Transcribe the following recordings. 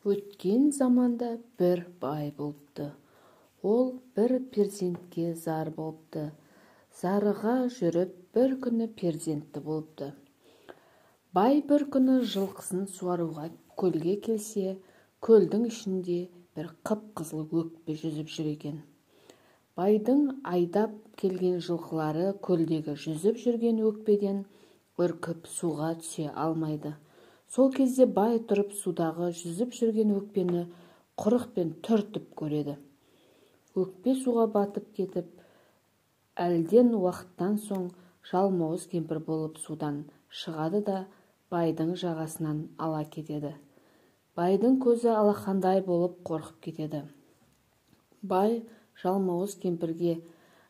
Өткен заманда бір бай болыпты. Ол бір перзентке зар болыпты. Зарыға жүріп бір күні перзентті болыпты. Бай бір күні жылқысын суаруға көлге келсе, көлдің ішінде бір қып-қызыл өкпе жүзіп жүр екен. Байдың айдап келген жылқылары көлдегі жүзіп жүрген өкпеден үркіп суға түсе алмайды. Сол кезде бай тұрып судағы жүзіп жүрген өкпені құрықпен түртіп көреді. Өкпе суға батып кетіп, әлден уақыттан соң жалмауыз кемпір болып судан шығады да байдың жағасынан ала кетеді. Байдың көзі алақандай болып қорқып кетеді. Бай жалмауыз кемпірге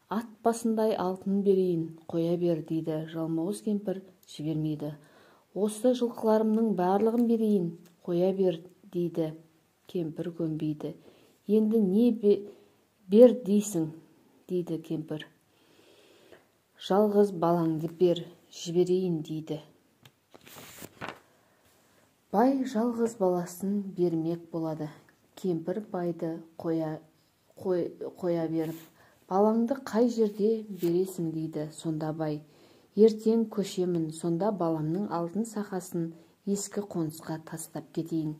ат басындай алтын берейін, қоя бер дейді. Жалмауыз кемпір жібермейді. Осы жылқыларымның барлығын берейін, қоя бер дейді. Кемпір көнбейді. Енді не бер дейсің, дейді кемпір. Жалғыз балаңды бер, жіберейін дейді. Бай жалғыз баласын бермек болады. Кемпір байды қоя беріп, балаңды қай жерде бересің дейді. Сонда бай, ертең көшемін, сонда баламның алтын сақасын ескі қонысқа тастап кетейін.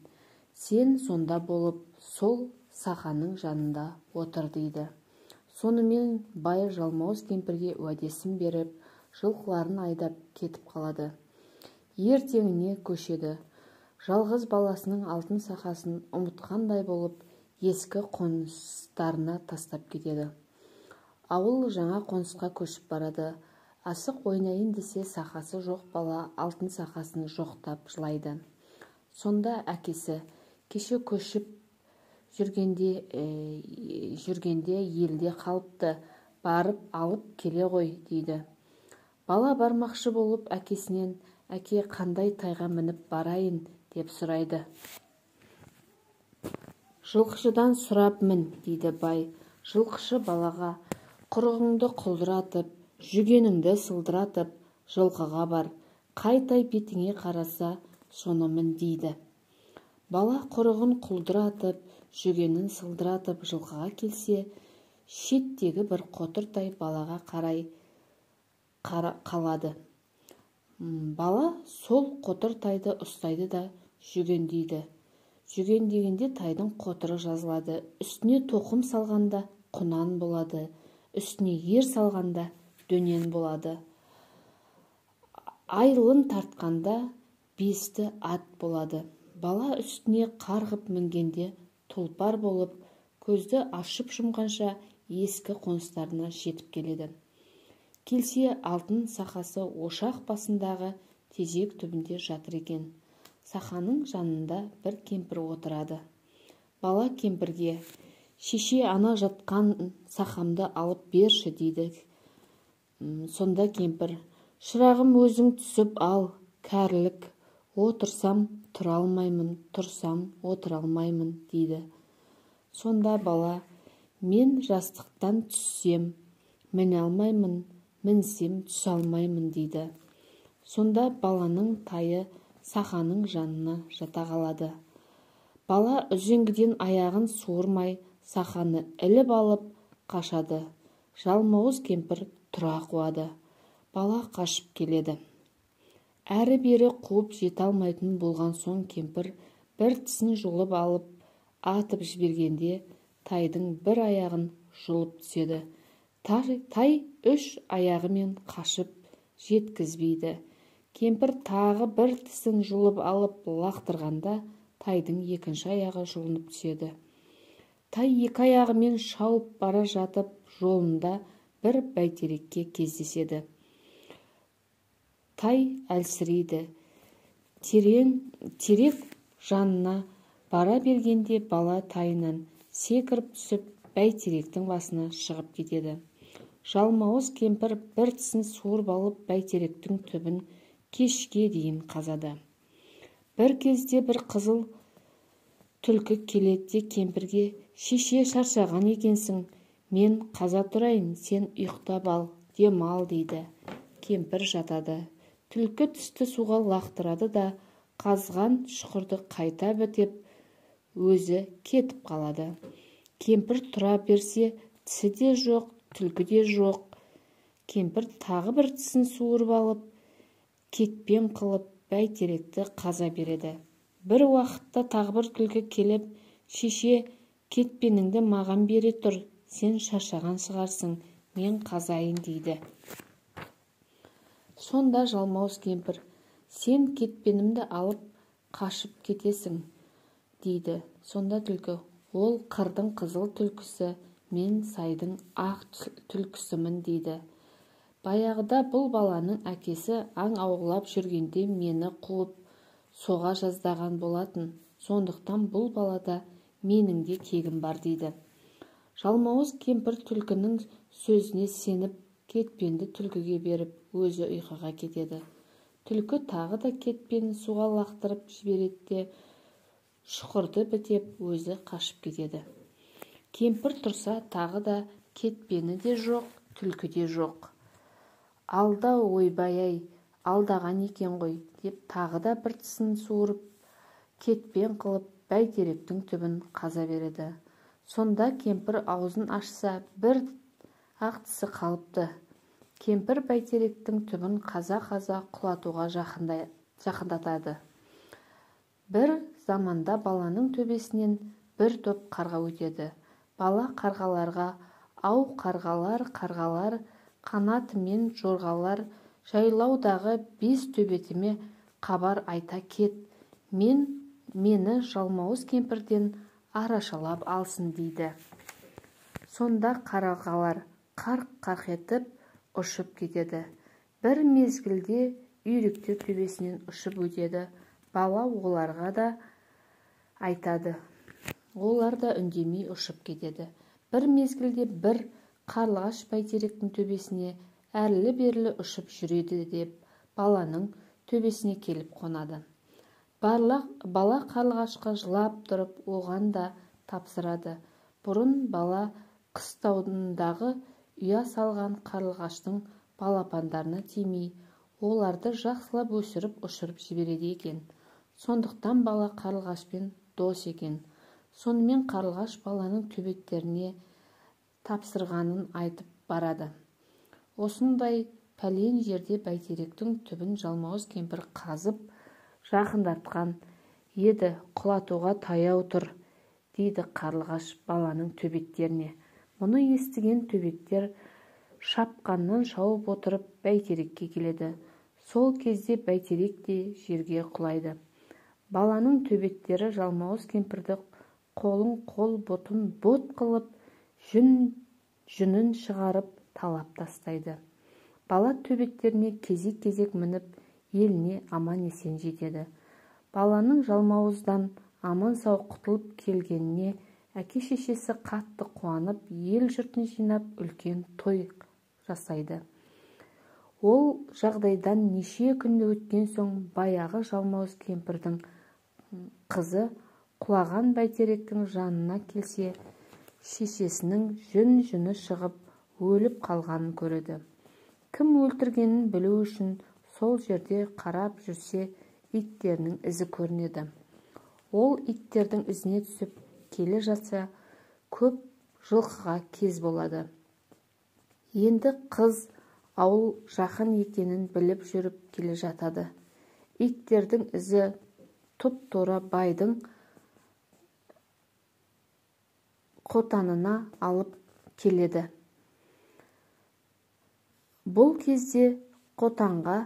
Сен сонда болып сол сақаның жанында отыр дейді. Сонымен бай жалмауыз кемпірге уәдесін беріп, жылқыларын айдап кетіп қалады. Ертеңіне көшеді. Жалғыз баласының алтын сақасын ұмытқандай болып, ескі қоныстарына тастап кетеді. Ауыл жаңа қонысқа көшіп барады. Асық ойнайын десе, сақасы жоқ бала алтын сақасын жоқтап жылайды. Сонда әкесі, кеше көшіп жүргенде елде қалыпты, барып алып келе ғой дейді. Бала бармақшы болып әкесінен, әке қандай тайға мініп барайын деп сұрайды. Жылқышыдан сұрап мін дейді бай. Жылқышы балаға, құрығыңды құлдыратып, жүгеніңді сылдыратып, жылқыға бар, қай тай бетіңе қараса, соны мін дейді. Бала құрығын құлдыратып, жүгенін сылдыратып, жылқыға келсе, шеттегі бір қотыр тай балаға қарай қалады. Бала сол қотыр тайды ұстайды да жүгендейді. Жүгендегенде тайдың қотыры жазылады. Үстіне тоқым салғанда құнан болады, үстіне ер салғанда дөнен болады. Айлын тартқанда бесті ат болады. Бала үстіне қарғып мінгенде тұлпар болып, көзді ашып жұмғанша ескі қоныстарына жетіп келеді. Келсе, алтын сақасы ошақ басындағы тезек түбінде жатыр екен. Сақаның жанында бір кемпір отырады. Бала кемпірге, шеше ана жатқан сақамды алып берші дейді. Сонда кемпір, шырағым өзің түсіп ал, кәрілік, отырсам тұра алмаймын, тұрсам отыра алмаймын дейді. Сонда бала, мен жастықтан түссем, міне алмаймын, мінсем түсе алмаймын дейді. Сонда баланың тайы сақаның жанына жата қалады. Бала үзеңгіден аяғын суырмай, сақаны іліп алып қашады. Жалмауыз кемпір тұра қуады. Бала қашып келеді. Әрі-бері қуып жете алмайтын болған соң кемпір бір тісін жұлып алып атып жібергенде тайдың бір аяғын жұлып түседі. Тай үш аяғымен қашып жеткізбейді. Кемпір тағы бір тісін жұлып алып лақтырғанда тайдың екінші аяғы жұлынып түседі. Тай екі аяғымен шауып бара жатып жолында бір бәйтерекке кездеседі. Тай әлсірейді. Терек жанына бара бергенде бала тайынан секіріп түсіп бәйтеректің басына шығып кетеді. Жалмауыз кемпір бір тісін суырып алып бәйтеректің түбін кешке дейін қазады. Бір кезде бір қызыл түлкі келеді кемпірге, шеше шаршаған екенсің, мен қаза тұрайын, сен ұйықтап ал, демал дейді. Кемпір жатады. Түлкі түсті суға лақтырады да қазған шұқырды қайта бітеп өзі кетіп қалады. Кемпір тұра берсе, тісі де жоқ, түлкі де жоқ. Кемпір тағы бір тісін суырып алып, кетпен қылып бәйтеректі қаза береді. Бір уақытта тағы бір түлкі келіп, шеше, кетпеніңді маған бере тұр, сен шаршаған шығарсың, мен қазайын дейді. Сонда жалмауыз кемпір, сен кетпенімді алып қашып кетесің, дейді. Сонда түлкі, ол қырдың қызыл түлкісі, мен сайдың ақ түлкісімін, дейді. Баяғыда бұл баланың әкесі аң аулап жүргенде мені қуып соға жаздаған болатын. Сондықтан бұл балада менің де кегім бар, дейді. Жалмауыз кемпір түлкінің сөзіне сеніп, кетпенді түлкіге беріп, өзі ұйқыға кетеді. Түлкі тағы да кетпенін суға лақтырып жібереді де, шұқырды бітеп, өзі қашып кетеді. Кемпір тұрса, тағы да кетпені де жоқ, түлкі де жоқ. Алда ойбай-ай, алдаған екен ғой, деп тағы да бір тісін суырып, кетпен қылып, бәйтеректің түбін қаза береді. Сонда кемпір аузын ашса, бір ақ тісі қалыпты. Кемпір бәйтеректің түбін қаза-қаза құлатуға жақындатады. Бір заманда баланың төбесінен бір топ қарға өтеді. Бала қарғаларға, ау қарғалар, қарғалар, қанатымен жорғалар, жайлаудағы бес төбетіме хабар айта кет, мені жалмауыз кемпірден арашалап алсын, дейді. Сонда қарғалар қарқ-қарқ етіп ұшып кетеді. Бір мезгілде үйректер төбесінен ұшып өтеді. Бала оларға да айтады. Олар да үндемей ұшып кетеді. Бір мезгілде бір қарлығаш бәйтеректің төбесіне әрлі-берлі ұшып жүреді деп баланың төбесіне келіп қонады. Бала қарлығашқа жылап тұрып, оған да тапсырады. Бұрын бала қыстауындағы ұя салған қарлығаштың балапандарына тимей, оларды жақсылап өсіріп ұшырып жібереді екен. Сондықтан бала қарлығашпен дос екен. Сонымен қарлығаш баланың төбеттеріне тапсырғанын айтып барады. Осындай пәлен жерде бәйтеректің түбін жалмауыз кемпір қазып жақындатқан еді, құлатуға таяу тұр, дейді қарлығаш баланың төбеттеріне. Мұны естіген төбеттер шапқаннан шауып отырып бәйтерекке келеді. Сол кезде бәйтерек те жерге құлайды. Баланың төбеттері жалмауыз кемпірді қолын қол, бұтын бот қылып, жүнін шығарып талап тастайды. Бала төбеттеріне кезек-кезек мініп, еліне аман-есен жетеді. Баланың жалмауыздан аман-сау құтылып келгеніне әке-шешесі қатты қуанып, ел-жұртын жинап, үлкен той жасайды. Ол жағдайдан неше күн өткен соң, баяғы жалмауыз кемпірдің қызы құлаған бәйтеректің жанына келсе, шешесінің жүні шығып, өліп қалғанын көреді. Кім өлтіргенін білу үшін сол жерде қарап жүрсе, иттерінің ізі көрінеді. Ол иттердің ізіне түсіп келе жатса, көп жылқыға кез болады. Енді қыз ауыл жақын екенін біліп жүріп келе жатады. Иттердің ізі тұп-тура байдың қотанына алып келеді. Бұл кезде қотанға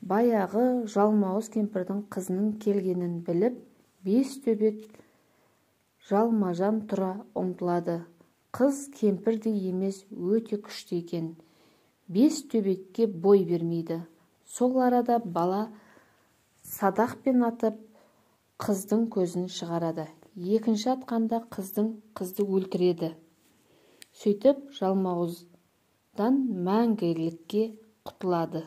баяғы жалмауыз кемпірдің қызының келгенін біліп, бес төбет жалма-жан тұра ұмтылады. Қыз кемпірдей емес, өте күшті екен. Бес төбетке бой бермейді. Сол арада бала садақпен атып, қыздың көзін шығарады. Екінші атқанда қызды өлтіреді. Сөйтіп жалмауыздан мәңгілікке құтылады.